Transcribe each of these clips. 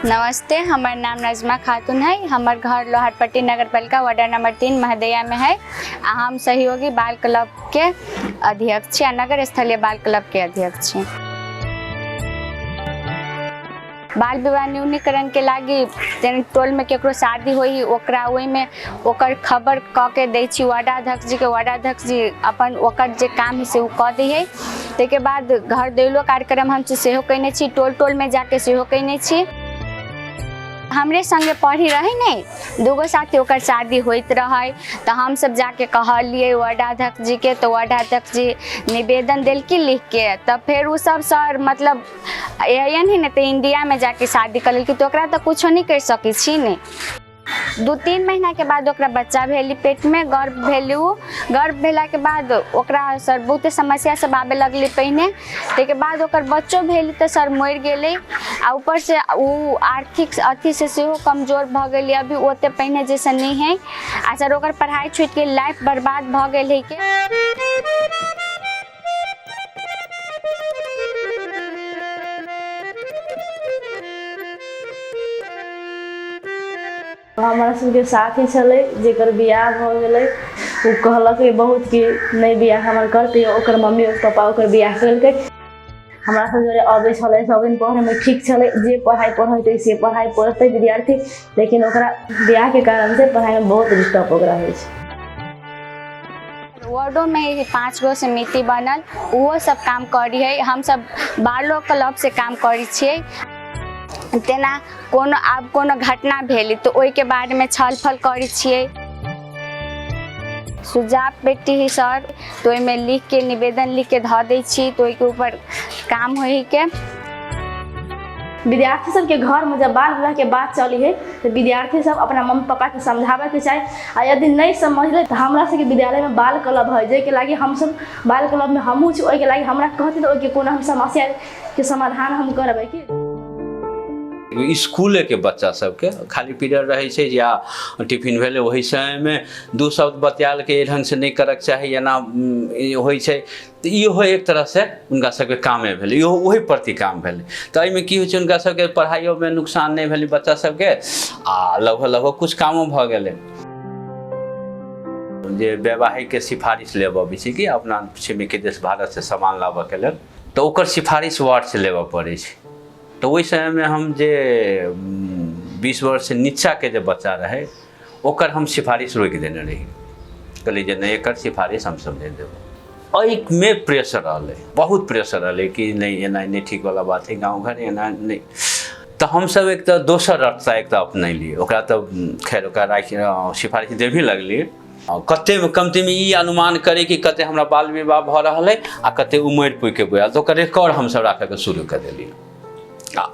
नमस्ते, हमार नाम नजमा खातून है। हमार घर लोहारपट्टी नगर पालिका वार्ड नंबर 3 महदैया में है। हम सहयोगी बाल क्लब के अध्यक्ष हैं, नगर स्थलीय बाल क्लब के अध्यक्ष हैं। बाल विवाह न्यूनीकरण के लागी टोल में केकरो शादी होई ओकरा ओई में ओकर खबर क के दै छी वार्डाध्यक्ष जी के। वार्डाध्यक्ष जी अपन ओकर जे काम है से उ क दै है। ताके बाद घर दैलो कार्यक्रम हम सेहो कइने छी, टोल टोल में जाके सेहो कइने छी। हमरे संगे पढ़ी रहे नहीं, दूगो साथी ओकर शादी होइत रहे तो हम सब जाके कहलिए वार्डाध्यक्ष जी के, तो वार्डाध्यक्ष जी निवेदन दिलकी लिख के। तब फिर उ सब सर मतलब एहन ही नहीं तो इंडिया में जाके शादी कर लेलकी, तो ओकरा तो कुछ नहीं कर सकी छी नहीं। 2-3 महीना के बाद ओकरा बच्चा भेली, पेट में गर्भ भेली। गर्भ भेला के बाद ओकरा सर बहुत समस्या सब आवे लगली पहिने। ताके बाद ओकर बच्चो भेली तो सर मर गेले। आ ऊपर से वो आर्थिक अथी से सेहो कमजोर भ गेली, अभी ओते पहिने जैसे नहीं है। आ सर ओकर पढ़ाई छूट के लाइफ बर्बाद भ गेल है के। हमारा सबके साथी छले जेकर बियाह भ गेलै, उ कहलक बहुत कि नहीं बियाह हमर करते। ओकर मम्मी और पापा ओकर बियाह केलकै। हमरा सब जोरे अबै छलै, सब दिन पढ़े में ठीक छलै, जे पढ़ाई पढ़ते से पढ़ाई पढ़ते विद्यार्थी। लेकिन ओकरा बियाह के कारण से पढ़ाई में बहुत डिस्टर्ब ओकरा होइ छै। वार्डो में 5 गो समिति बनल, वो सब काम करी है। हम सब बालो क्लब से काम करी छियै। तेना कोनो आब कोनो घटना भेली तो ओई के बारे में छल फल करी छियै। सुझाव बेटी ही सर तो ओई में लिख के निवेदन लिख के ध दै छी, तो ओई के ऊपर काम होई के। विद्यार्थी सब के घर में जब बाल विवाह के बात चली है तो विद्यार्थी सब अपना मम्मी पापा के समझावे के चाहे। आ यदि नहीं समझले तो हमरा सबके विद्यालय में बाल क्लब है, जे के लागी हम सब बाल क्लब में हमहू छी। ओई के लागी हमरा कहती तो ओई के कोनो हम समस्या के समाधान हम करबै की। स्कूल के बच्चा सबके खाली पीरियड रहे छै या टिफिन भेले वही समय में 2 शब्द बतियाल के ढंग से नहीं करक चाही या ना होइ छै, तो इहो एक तरह से उनका सबके कामे भेले, इहो वही प्रति काम भेले। तो एहिमे की होइ छै उनका सबके पढ़ाइयो में नुकसान नहीं भेले बच्चा सबके, आ लगभग कुछ कामो भ गेले। जे वैवाहिक के सिफारिश लेब अबै छै कि अपना छिमेकी देश भारत से सामान लाबऽ के लेल, तो ओकर सिफारिश वार्ड से लेबऽ पड़ै छै। तो वही समय में हम जे 20 वर्ष से नीचा के जो बच्चा रहे ओकर हम सिफारिश रोक देने रही। कहली जे नहीं एकर सिफारिश हम सब दे देव। एक में प्रेशर रहले, बहुत प्रेशर रहले कि नहीं एना नहीं ठीक वाला बात है, गाँव घर एना नहीं। तो हम सब एक तो दोसर रखता एक तो अपने लिए ओकरा तो खैर ओकरा सिफारिश दे भी लगली। कते में कमती में ई अनुमान करे कि कते हमरा बाल विवाह भ रहा है आ कते उमर पुइ के बुआल, तो ओकर रिकॉर्ड हम सब राखे के शुरू कर देली।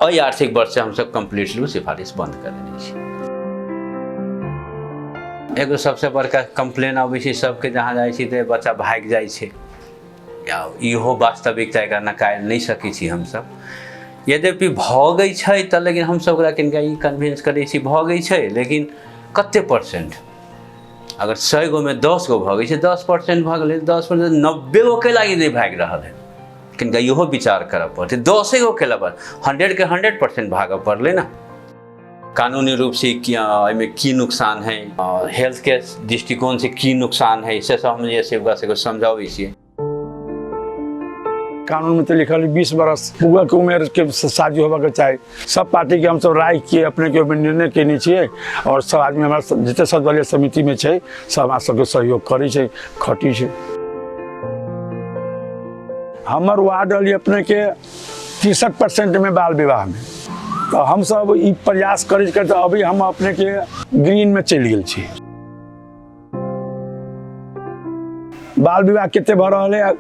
अई आर्थिक वर्ष से हम सब कम्प्लीटली सिफारिश बंद कर देने छी। एगो सबसे बड़का कंप्लेन अबै छै सबके, जहाँ जाइ छी तो बच्चा भाग जाइ छै। या इहो वास्तविकता एकरा नकार नहीं सकै छी हम सब। यद्यपि भगै छै त लेकिन हम सब ओकरा किनका ई कन्विंस करै छी भगै छै, लेकिन कते परसेंट अगर 100 गो में 10 गो भगै छै 10% भ गेलै, 10% 90 गो के लागि नहीं भाग रहल है। किनका इहो विचार करऽ पड़ते, 10 गो के लबर 100 के 100% भागऽ पड़ले ना। कानूनी रूप से में की नुकसान है, हेल्थ के दृष्टिकोण से की नुकसान है, से सब हम ये सेवका से समझाबै छियै। कानून में तो लिखल 20 बरस पूरा के उम्र के शादी होबा के चाही। सब पार्टी के हम सब राय किए अपने के निर्णय केने छियै, और सब आदमी हमारा जितने सर्वदलीय समिति में छै सब हमरा सबके सहयोग करै छै, खटी छै। हमार वार्ड रही अपने के 63% में बाल विवाह में, तो हम सब ई प्रयास करते करते अभी हम अपने के ग्रीन में चल गए छी। बाल विवाह कितने भ रहा है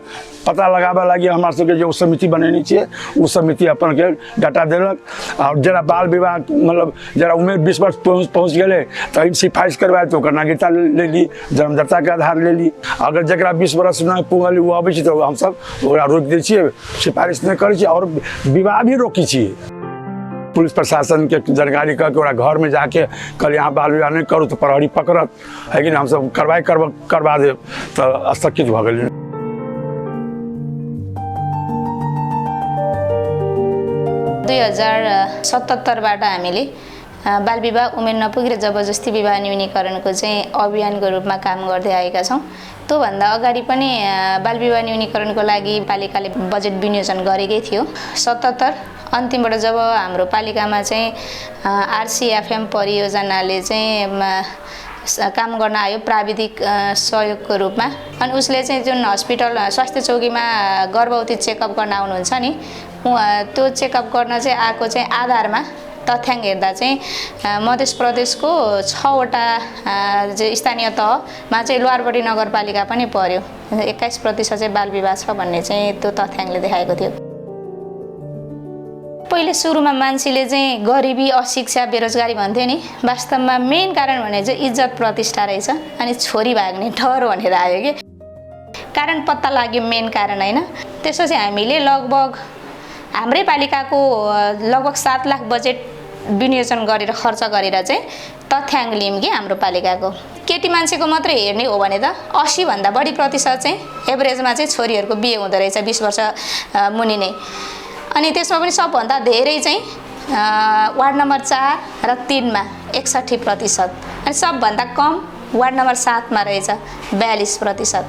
पता लगाबे लगी हमारे सबके जो समिति बनेनी चाहिए, वो समिति अपन के डाटा देलक। और जरा बाल विवाह मतलब जरा उम्र 20 वर्ष पहुँच गए तो इन सिफारिश करवाए तो ओकर नागरिकता ले ली, जन्मदाता के आधार ले ली। अगर जरा 20 वर्ष नहीं पुगल वो अबै छै तो हम सब ओकरा रोक दै छियै, सिफारिश नहीं करै छियै और विवाह भी रोकी छियै। पुलिस प्रशासन के जानकारी करके घर में जाके कल यहाँ बाल विवाह नहीं करूँ तो प्रहरी पकड़त है कि हम सब कार्रवाई करवा दे, तो स्थगित भ गेल। 2077बाट हामीले बाल विवाह उमेर नपुगी र जबरजस्ती विवाह न्यूनीकरणको चाहिँ अभियानको रूपमा काम गर्दै आएका छौँ। त्योभन्दा अगाडि पनि बाल विवाह न्यूनीकरणको लागि पालिकाले बजेट विनियोजन गरेकै थियो। 77 अन्तिमबाट जब हाम्रो पालिकामा चाहिँ आरसीएफएम परियोजनाले चाहिँ काम गर्न आयो प्राविधिक सहयोगको रूपमा, अनि उसले चाहिँ जुन हस्पिटल स्वास्थ्य चौकीमा गर्भवती चेकअप गर्न आउनुहुन्छ नि, त्यो चेकअप गर्न चाहिँ आएको चाहिँ आधारमा तथ्याङ्क हेर्दा चाहिँ मध्य प्रदेशको 6वटा स्थानीय तहमा चाहिँ लुवारबडी नगरपालिका पनि पर्यो। 21% चाहिँ बाल विवाह छ भन्ने चाहिँ त्यो तथ्याङ्कले देखाएको थियो। पहिले सुरुमा मान्छेले चाहिँ गरिबी, अशिक्षा, बेरोजगारी भन्थ्यो नि, वास्तवमा मेन कारण भने चाहिँ इज्जत प्रतिष्ठा रहेछ, अनि छोरी भाग्ने डर भनेर आयो कि कारण पत्ता लाग्यो मेन कारण होइन। त्यसपछि हामीले लगभग हाम्रै पालिकाको लगभग 7 लाख बजेट विनियोजन गरेर खर्च गरेर चाहिँ तथ्याङ्क लियौँ कि हाम्रो पालिकाको केटी मान्छेको मात्रै हेर्ने हो भने त 80भन्दा बढी प्रतिशत चाहिँ एभरेजमा चाहिँ छोरीहरूको बिहे हुँदो रहेछ 20 वर्ष मुनि नै। अनि त्यसमा पनि सबभन्दा धेरै चाहिँ वार्ड नम्बर 4 र 3 मा 61%, अनि सबभन्दा कम वार्ड नम्बर 7 मा रहेछ 42%।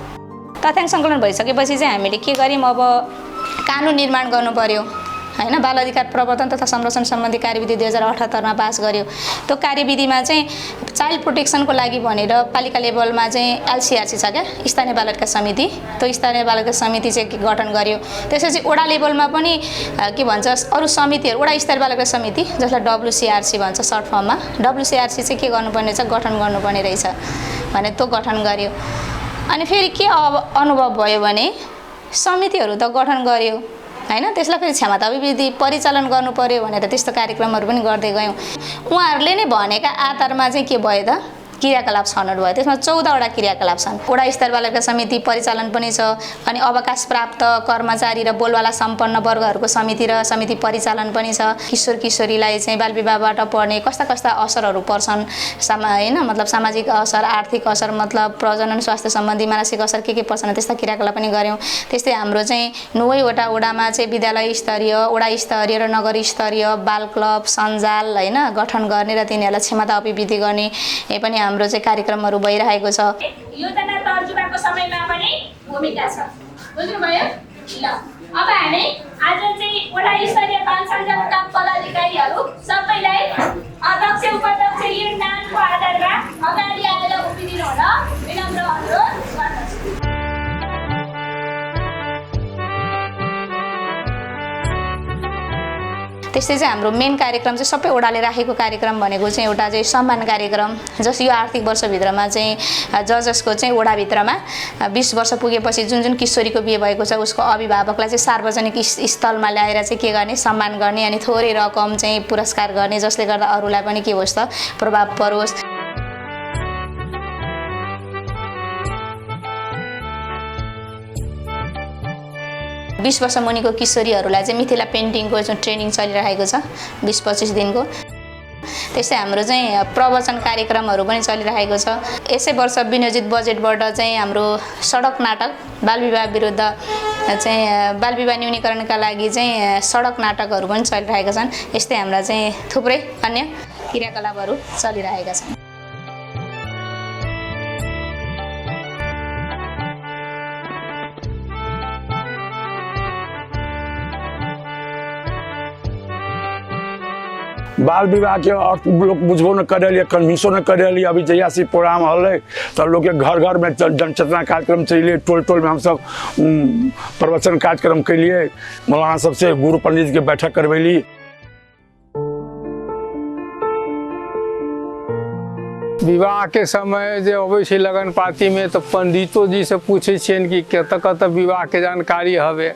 तथ्याङ्क सङ्कलन भइसकेपछि चाहिँ हामीले के गर्यौँ, अब कानुन निर्माण गर्नु पर्यो हैन। बाल अधिकार प्रवर्तन तथा संरक्षण सम्बन्धी कार्यविधि 2078 मा पास गर्यो। त्यो कार्यविधिमा चाहिँ चाइल्ड प्रोटेक्सनको लागि भनेर पालिका लेभलमा चाहिँ एलसीआरसी छ क्या, स्थानीय बाल अधिकार समिति। त्यो स्थानीय बाल अधिकार समिति चाहिँ गठन गर्यो। त्यसपछि वडा लेभलमा पनि के भन्छ अरू समितिहरू, वडा स्तरीय बाल अधिकार समिति जसलाई WCRC भन्छ सर्ट फर्ममा, WCRC चाहिँ के गर्नुपर्ने छ, गठन गर्नुपर्ने रहेछ भने त्यो गठन गर्यो। अनि फेरि के अनुभव भयो भने समितिहरू त गठन गर्यो हैन, त्यसलाई फेरि क्षमता अभिवृद्धि परिचालन गर्नु पर्यो भनेर त्यस्तो कार्यक्रमहरू पनि गर्दै गयौँ। उहाँहरूले नै भनेका आधारमा चाहिँ के भयो त, क्रियाकलाप छनौट भयो। त्यसमा 14वटा क्रियाकलाप छन्। वडा स्तरीय बाल अधिकार समिति परिचालन पनि छ, अनि अवकाश प्राप्त कर्मचारी र बोलवाला सम्पन्न वर्गहरूको समिति र समिति परिचालन पनि छ। किशोर किशोरीलाई चाहिँ बाल विवाहबाट पर्ने कस्ता कस्ता असरहरू पर्छन् हैन, मतलब सामाजिक असर, आर्थिक असर, मतलब प्रजनन स्वास्थ्य सम्बन्धी मानसिक असर के पर्छन्, त्यस्ता क्रियाकलाप पनि गऱ्यौँ। त्यस्तै हाम्रो चाहिँ 9वटा वडामा चाहिँ विद्यालय स्तरीय, वडा स्तरीय र नगर स्तरीय बाल क्लब सञ्जाल हैन गठन गर्ने र तिनीहरूलाई क्षमता अभिवृद्धि गर्ने पनि हाम्रो चाहिँ कार्यक्रमहरू भइरहेको छ। योजना तर्जुमाको समयमा पनि भूमिका छ। बुझ्नुभयो? ल अब हामी आज चाहिँ वडा स्तरीय बाल सञ्जालका पदाधिकारीहरू सबैलाई अध्यक्ष उपाध्यक्ष यो नामको आधारमा अगाडि आएर उभिदिनु होला विनम्र अनुरोध गर्दछु। त्यस्तै चाहिँ हाम्रो मेन कार्यक्रम चाहिँ सबै वडाले राखेको कार्यक्रम भनेको चाहिँ एउटा चाहिँ सम्मान कार्यक्रम, जस यो आर्थिक वर्षभित्रमा चाहिँ जजसको चाहिँ वडाभित्रमा 20 वर्ष पुगेपछि जुन जुन किशोरीको बिहे भएको छ उसको अभिभावकलाई चाहिँ सार्वजनिक स्थलमा ल्याएर चाहिँ के गर्ने, सम्मान गर्ने, अनि थोरै रकम चाहिँ पुरस्कार गर्ने, जसले गर्दा अरूलाई पनि के होस् त प्रभाव परोस्। बीस वर्ष मुनिको किशोरीहरूलाई चाहिँ मिथिला पेन्टिङको जुन ट्रेनिङ चलिरहेको छ 20-25 दिनको। त्यस्तै हाम्रो चाहिँ प्रवचन कार्यक्रमहरू पनि चलिरहेको छ। यसै वर्ष विनियोजित बजेटबाट चाहिँ हाम्रो सडक नाटक बाल विवाह विरुद्ध चाहिँ बाल विवाह न्यूनीकरणका लागि चाहिँ सडक नाटकहरू पनि चलिरहेका छन्। यस्तै हाम्रा चाहिँ थुप्रै अन्य क्रियाकलापहरू चलिरहेका छन्। बाल विवाह के अर्थ लोग बुझबो न करे, कन्विंसो न करे। अभी जहिया से प्रोग्राम हल तो लोग के घर घर में जनचेतना कार्यक्रम चलिए, टोल टोल में हम सब प्रवचन कार्यक्रम के लिए मौलाना सबसे गुरु पंडित के बैठक करवैली। विवाह के समय जो अबै छै लगन पाती में तो पंडितो जी से पूछे छियन कि कत कत विवाह के जानकारी हवे।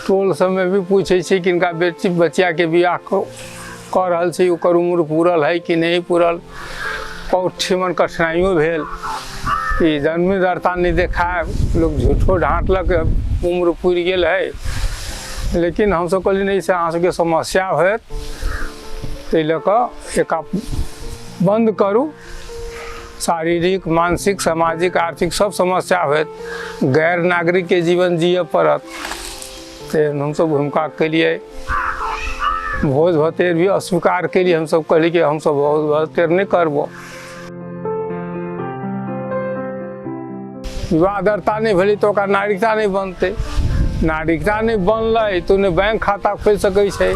टोल समय भी पूछे छी किनका बेटी बच्चा के विवाह कर रहल छै, ओकर उम्र पूरल है कि नहीं पूरल। बहुत ठिमन कठिनाइयों भेल कि जन्मदाता नहीं देखाए, लोग झूठो ढाँटलक उम्र पूरी गेल है। लेकिन हम सब कहली नहीं से अहाँ सबके समस्या होत ताहि लऽ कऽ एक बंद करू। शारीरिक मानसिक सामाजिक आर्थिक सब समस्या होत, गैर नागरिक के जीवन जिये पड़त। तो हम सब भूमिका के लिए भोज भतेर भी अस्वीकार के लिए हम सब कहली कि हम सब भोज भतेर नहीं करबो। विवाह दरता नहीं भेली तो ओकर नागरिकता नहीं बनते, नागरिकता नहीं बनल तो ने बैंक खाता खोल सकै छै,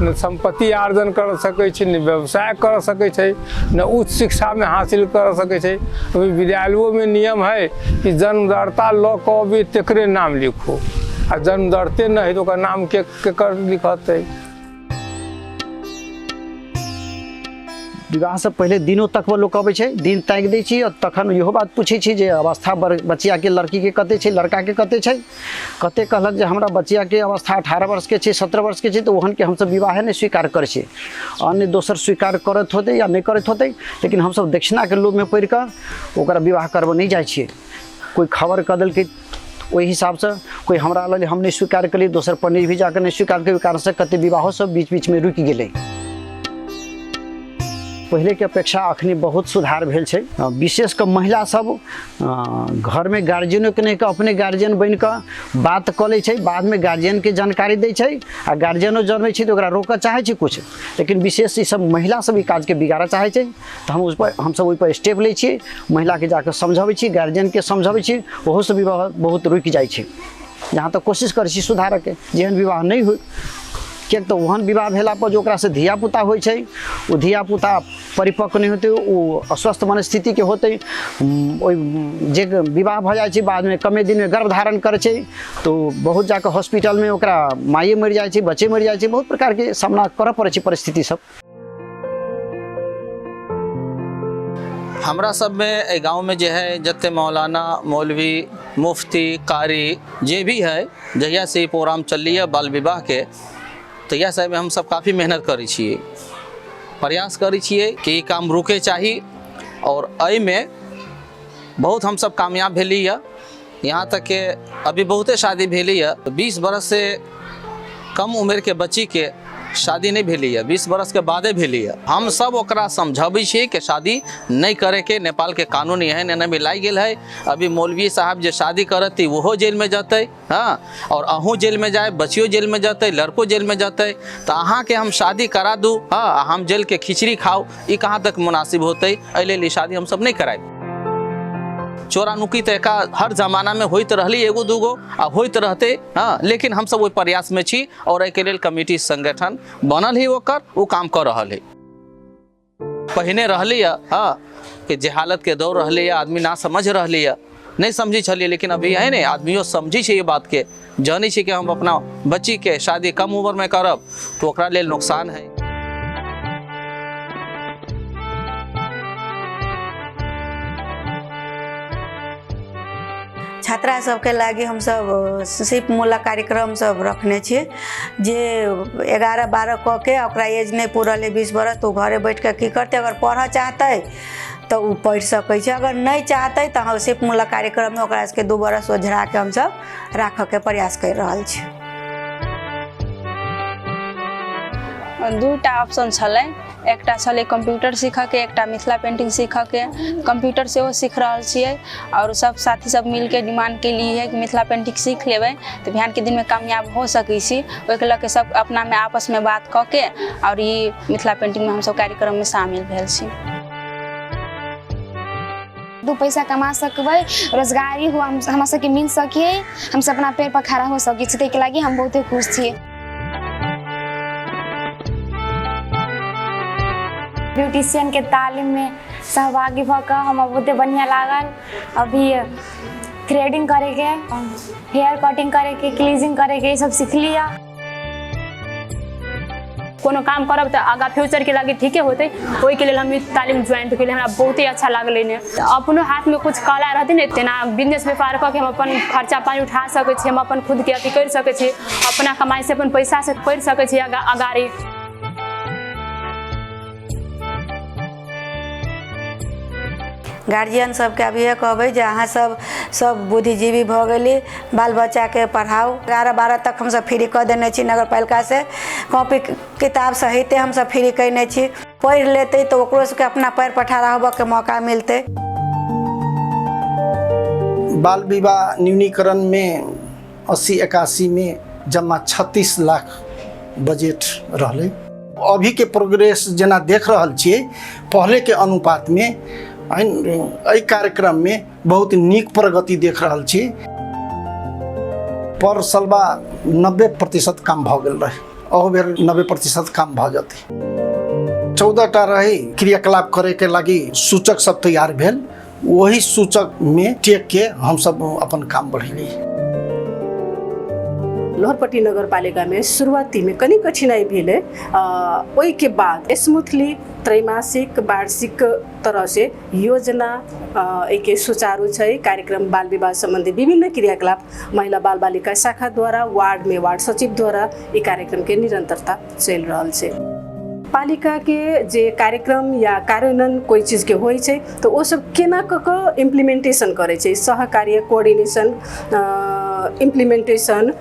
न संपत्ति आर्जन कर सकै छै, न व्यवसाय कर सकै छै, न उच्च शिक्षा में हासिल कर सकै छै। अभी विद्यालयों में नियम है कि जन्मदाता लऽ कऽ भी तेकरे नाम लिखो, आ जन्मदाते नहीं तो ओकर नाम केकर लिखतै। विवाह से पहले दिनों तक वो लोग अबै छै, दिन ताकि दै छी और तखन इहो बात पूछे छी जे अवस्था बचिया के लड़की के कते छै, लड़का के कते छै। कते कहलक जे हमरा बचिया के अवस्था 18 वर्ष के छै, 17 वर्ष के छै, तो ओहन के हम सब विवाह नहीं स्वीकार करे छी। अन्य दोसर स्वीकार करत होते या नहीं करत होते, लेकिन हम सब दक्षिणा के लोभ में पड़ के ओकरा विवाह करबो नहीं जाइ छी। कोई खबर क देलकै ओहि हिसाब से, कोई हमरा लगे हम नहीं स्वीकार करी, दोसर पंडित भी जाकर नहीं स्वीकार के कारण से कते विवाह सब बीच बीच में रुकि गेलै। पहले के अपेक्षा अखनी बहुत सुधार भेल छै। विशेष कर महिला सब घर में गार्जियनों के नहीं के अपने गार्जियन बन के बात क ले छै, बाद में गार्जियन के जानकारी दै छै, आ गार्जियनो जन्मे छै तो ओकरा रोकऽ चाहे छै कुछ, लेकिन विशेष ई सब महिला सब ई काज के बिगाड़ऽ चाहे छै। तो हम सब ओहि पर स्टेप लै छियै, महिला के जाकर समझाबै छी, गार्जियन के समझाबै छी, ओहो सब विवाह बहुत रुकि जाइ छै। जहाँ तक कोशिश करै छी सुधार के, जेहन विवाह नहीं हो, किएक तो ओहन विवाह भेला पर जो ओकरा से धिया पुता होइ छै, वो धिया पुता परिपक्व नहीं होते, वो अस्वस्थ मनस्थिति के होते, जे विवाह भ जाइ छै बाद में कमे दिन में गर्भ धारण करे छै, तो बहुत जाकर हॉस्पिटल में ओकरा माये मर जाइ छै, बच्चे मर जाइ छै, बहुत प्रकार के सामना करऽ पड़े छै परिस्थिति सब। हमरा सब में गांव में जो है जत्ते मौलाना मौलवी मुफ्ती कारी जे भी है, जहिया से प्रोग्राम चल रही है बाल विवाह के, तो यह सब में हम सब काफ़ी मेहनत करै छियै, प्रयास करै छियै कि ई काम रुके चाही, और एहि में बहुत हम सब कामयाब भेली है। यहाँ तक के अभी बहुते शादी भेली है, 20 बरस से कम उम्र के बच्ची के शादी नहीं भेली है, 20 बरस के बादे भेली है। हम सब ओकरा समझाबै छी कि शादी नहीं करे के, नेपाल के कानून एहन एना में लाग गेल है। अभी मौलवी साहब जे शादी करती वहो जेल में जाते, हाँ, और अहूँ जेल में जाए, बच्चियों जेल में जाते, लड़को जेल में जाते, तो अहाँ के हम शादी करा दूँ, हाँ, हम जेल के खिचड़ी खाओ, ये कहाँ तक मुनासिब होते। अइले शादी हम सब नहीं कराए। चोरा नुकी तो एका हर जमाना में होइत रहली एगो दूगो, आ होइत रहते, हाँ, लेकिन हम सब वो प्रयास में छी, और एके लेल कमिटी संगठन बनल ही, ओकर वो काम कर रहा है। पहने रहली है, हाँ, कि जहालत के दौर रहले, आदमी ना समझ रहली है, नहीं समझी छलिए, लेकिन अभी है ने आदमियों समझी छै ये बात के, जानी छै कि हम अपना बच्ची के शादी कम उम्र में करब तो ओकरा लेल नुकसान है। छात्रा सबके लागी हम सब सिर्फ मूला कार्यक्रम सब रखने छिए, जे 11-12 क के ओकरा एज नहीं पूरल है 20 बरस, तो घरे बैठ के की करते, अगर पढ़ चाहते तो वो पढ़ सकै छै, अगर नहीं चाहते तो हम सिर्फ मूला कार्यक्रम में ओकरा के 2 बरस ओझरा के हम सब राख के प्रयास कर रहल छी। दूटा ऑप्शन छलै, एकटा छलै कंप्यूटर सीखऽ के, एकटा मिथिला पेंटिंग सीखऽ के। कंप्यूटर से वो सीख रहल छियै, और सब साथी सब मिल के डिमांड के लिए है कि मिथिला पेंटिंग सीख लेबै तो बिहान के दिन में कामयाब हो सकै छी। ओहिके लऽ के सब अपना में आपस में बात कऽ के और ये मिथिला पेंटिंग में हम सब कार्यक्रम में शामिल भेल छी। 2 पैसा कमा सकबै, रोजगारी हो हमरा सबके मिल सकिए, हम सब अपना पैर पर खड़ा हो सकै छी, ताहि के लागि हम बहुते खुश छियै। ब्यूटिशियन के तालीम में सहभागी भऽ हम बहुते बढ़िया लागल। अभी थ्रेडिंग करे के, हेयर कटिंग करे के, क्लीजिंग करे के, सब सीख लिया। कोनो काम करब तो आगा फ्यूचर के लगे ठीके होते, ओहि के लिए हम तालीम ज्वाइन के लिए हमरा बहुते अच्छा लागले ने। अपनो हाथ में कुछ कला रहते ने, तेना बिजनेस व्यापार करके हम अपन खर्चा पानी उठा सके छी, हम अपन खुद के अथी कर सके छी, अपना कमाई से अपन पैसा से पढ़ सके छी अगाड़ी। गार्जियन सबके अभी ये कहबै जे अहाँ सब बुद्धिजीवी भ गेली, बाल बच्चा के पढ़ाओ। 11-12 तक हम सब फ्री कर देने छी नगर पालिका से, कॉपी किताब सहित हम सब फ्री करने छी। पढ़ लेते तो ओकरो सबके अपना पैर पर ठाढ़ा होबऽ के मौका मिलते। बाल विवाह न्यूनीकरण में 80-81 में जमा 36 लाख बजेट रहले। अभी के प्रोग्रेस जेना देख रहल छियै पहले के अनुपात में एहि कार्यक्रम में बहुत नीक प्रगति देख रहल छी। पर सालबा 90% काम भ गेल रहे, अहू बेर 90% काम भ जेतै। 14टा रही क्रियाकलाप करे के लगी सूचक सब तैयार भेल, वही सूचक में टेक के हम सब अपन काम बढ़ेली। लोहरपट्टी नगरपालिका में शुरुआती में कनी कठिनाई भेले, ओई के बाद स्मूथली त्रैमासिक वार्षिक तरह से योजना एक सुचारू छै। कार्यक्रम बाल विवाह संबंधी विभिन्न क्रियाकलाप महिला बाल बालिका शाखा द्वारा वार्ड में वार्ड सचिव द्वारा ये कार्यक्रम के निरंतरता चल रहा है। पालिका के जे कार्यक्रम या कार्यान्वयन कोई चीज के होई छै तो वो सब केना क इम्प्लीमेंटेशन करे छै, सहकार्य कोऑर्डिनेशन इम्प्लीमेंटेशन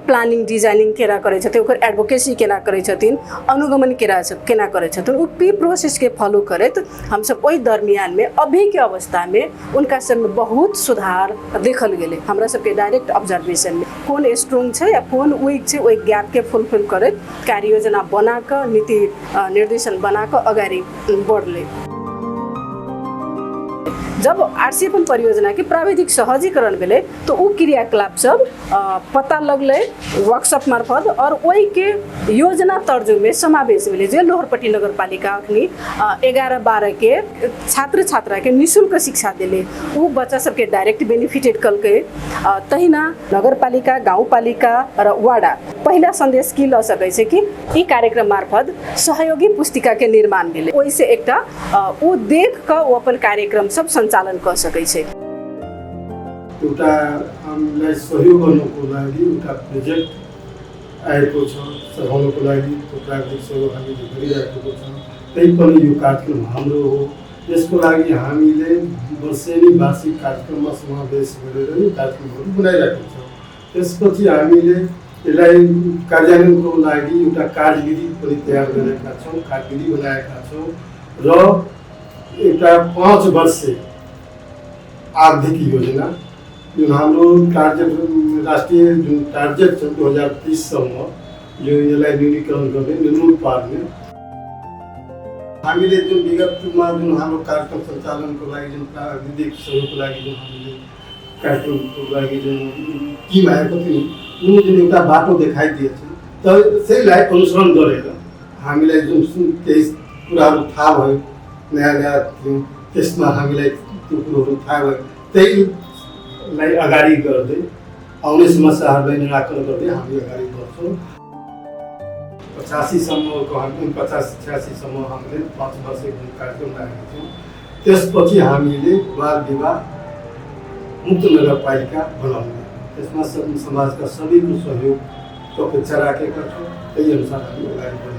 प्लानिंग डिजाइनिंग केना करे छथिन, ओकर एडवोकेसी केना करे छथिन, अनुगमन केना करे छथिन, उ पी प्रोसेस के फॉलो करत हम सब ओई दरमियान में अभी के अवस्था में उनका सब में बहुत सुधार देखल गेले। हमरा सब के डायरेक्ट ऑब्जर्वेशन में कौन स्ट्रांग छै या कौन वीक छै, ओई गैप के फुलफिल करत कार्य योजना बना क नीति निर्देशन बना क अगाडि बढले। जब आरसीएफएम परियोजना के प्राविधिक सहजीकरण भेले तो उ क्रियाकलाप सब पता लगले वर्कशॉप मार्फत और वही के योजना तर्जु में समावेश भेले। जो लोहरपट्टी नगरपालिका अखनी 11-12 के छात्र छात्रा के निःशुल्क शिक्षा दिले, उ बच्चा सब के डायरेक्ट बेनिफिटेड कल के तहिना नगरपालिका गाउँपालिका र वाडा पहिला संदेश की ल सकै छै कि ई कार्यक्रम मार्फत सहयोगी पुस्तिका के निर्माण भेले। ओइ से एकटा उ देख क उ अपन कार्यक्रम सब संचालन कर सकै छै। एउटा हामीलाई सहयोग गर्नको लागि एउटा प्रोजेक्ट आएको छ, सघाउनको लागि त्यो प्राविधिक सहयोग हामीले गरिरहेको छ। त्यही पनि यो कार्यक्रम हाम्रो हो। यसको लागि हामीले वर्षेनी वार्षिक कार्यक्रममा समावेश गरेर यो कार्यक्रमहरू बनाइरहेको छौँ। त्यसपछि हामीले यसलाई कार्यान्वयनको लागि एउटा कार्यविधि पनि तयार गरेका छौँ, कार्यविधि बनाएका छौँ र एउटा 5 वर्षे आर्थिक योजना जुन हाम्रो टार्गेट राष्ट्रिय जुन टार्गेट छ 2030 सम्म यो यसलाई न्यूनीकरण गर्ने निर्मूल पार्ने हामीले जुन विगतमा जुन हाम्रो कार्यक्रम सञ्चालनको लागि जुन प्राविधिक सहयोगको लागि जुन हामीले कार्यक्रमको लागि जुन टिम आएको थियो उनले जुन एउटा बाटो देखाइदिएछ त त्यसलाई अनुसरण गरेर हामीलाई जुन केही कुराहरू थाहा भयो, नयाँ थियो, त्यसमा हामीलाई त्यो कुरोहरू थाहा भयो, त्यहीलाई अगाडि गर्दै आउने समस्याहरूलाई निराकरण गर्दै हामी अगाडि बढ्छौँ। 85 सम्मको हामी 50-86 सम्म हामीले 5 वर्षको कार्यक्रम राखेका छौँ। त्यसपछि हामीले बाल विवाह मुक्त नगरपालिका बनाउने, त्यसमा समाजका सबैको सहयोगको अपेक्षा राखेका छौँ। त्यही अनुसार हामी अगाडि बढ्छौँ।